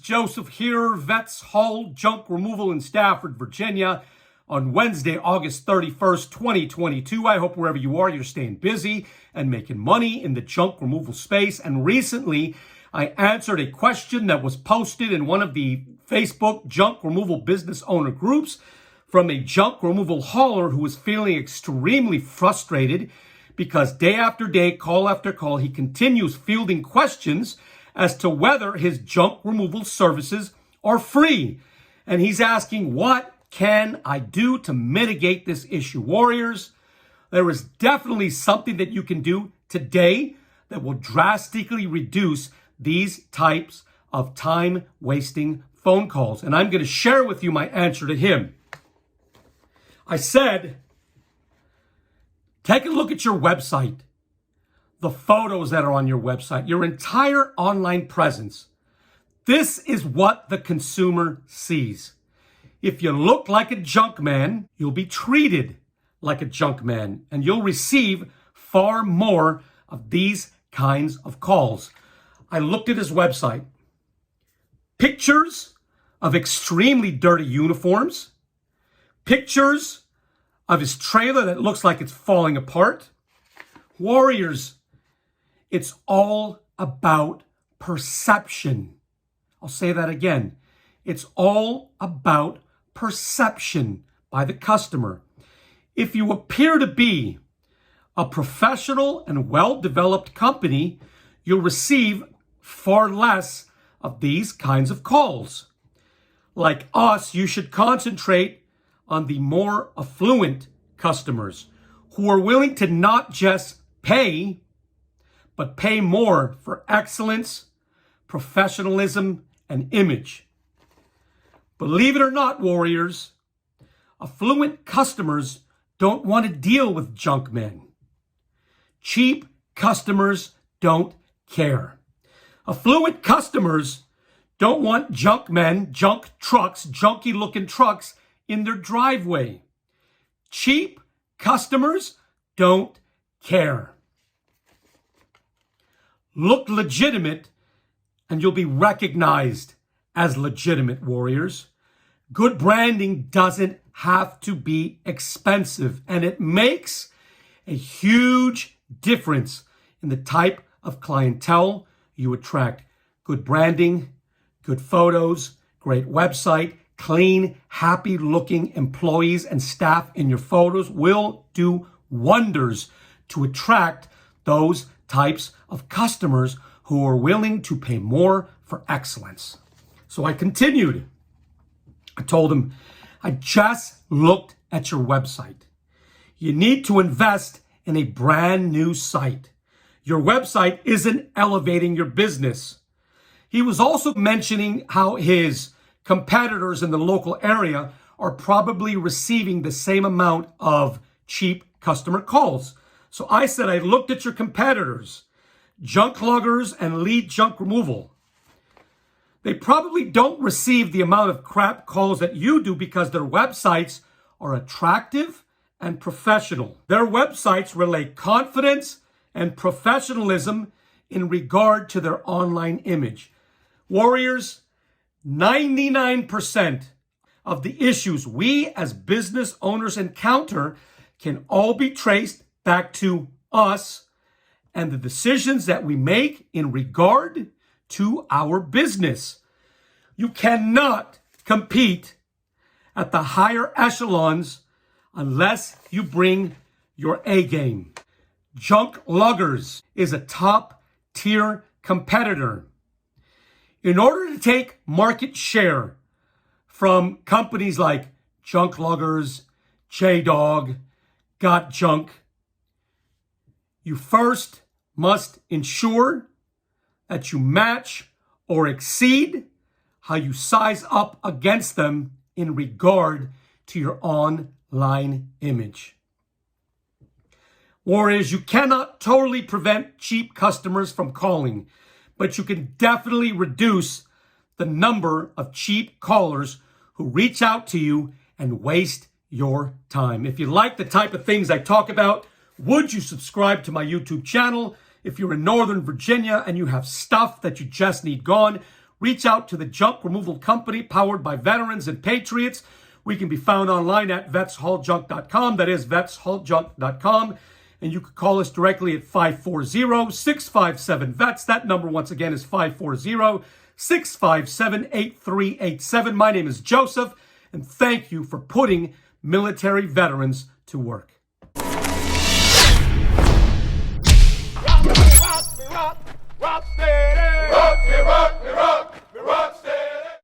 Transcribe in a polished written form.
Joseph here, Vets Haul Junk Removal in Stafford, Virginia, on Wednesday, August 31st, 2022. I hope wherever you are, you're staying busy and making money in the junk removal space. And recently, I answered a question that was posted in one of the Facebook junk removal business owner groups from a junk removal hauler who was feeling extremely frustrated because day after day, call after call, he continues fielding questions as to whether his junk removal services are free. And he's asking, what can I do to mitigate this issue? Warriors, there is definitely something that you can do today that will drastically reduce these types of time-wasting phone calls. And I'm going to share with you my answer to him. I said, take a look at your website, the photos that are on your website, your entire online presence. This is what the consumer sees. If you look like a junk man, you'll be treated like a junk man, and you'll receive far more of these kinds of calls. I looked at his website. Pictures of extremely dirty uniforms, pictures of his trailer that looks like it's falling apart. Warriors, it's all about perception. I'll say that again. It's all about perception by the customer. If you appear to be a professional and well-developed company, you'll receive far less of these kinds of calls. Like us, you should concentrate on the more affluent customers who are willing to not just pay, but pay more for excellence, professionalism, and image. Believe it or not, warriors, affluent customers don't want to deal with junk men. Cheap customers don't care. Affluent customers don't want junk men, junk trucks, junky looking trucks in their driveway. Cheap customers don't care. Look legitimate and you'll be recognized as legitimate, warriors. Good branding doesn't have to be expensive, and it makes a huge difference in the type of clientele you attract. Good branding, good photos, great website, clean, happy-looking employees and staff in your photos will do wonders to attract those types of customers who are willing to pay more for excellence. So I continued. I told him, I just looked at your website. You need to invest in a brand new site. Your website isn't elevating your business. He was also mentioning how his competitors in the local area are probably receiving the same amount of cheap customer calls. So I said, I looked at your competitors, junk luggers and lead junk removal. They probably don't receive the amount of crap calls that you do because their websites are attractive and professional. Their websites relay confidence and professionalism in regard to their online image. Warriors, 99% of the issues we as business owners encounter can all be traced back to us and the decisions that we make in regard to our business. You cannot compete at the higher echelons unless you bring your A game. Junk Luggers is a top tier competitor. In order to take market share from companies like Junk Luggers, J-Dog, Got Junk, you first must ensure that you match or exceed how you size up against them in regard to your online image. Warriors, you cannot totally prevent cheap customers from calling, but you can definitely reduce the number of cheap callers who reach out to you and waste your time. If you like the type of things I talk about, would you subscribe to my YouTube channel? If you're in Northern Virginia and you have stuff that you just need gone, Reach out to the junk removal company powered by veterans and patriots. We can be found online at vetshauljunk.com. That is vetshauljunk.com. And you can call us directly at 540-657-VETS. That number, once again, is 540-657-8387. My name is Joseph, and thank you for putting military veterans to work.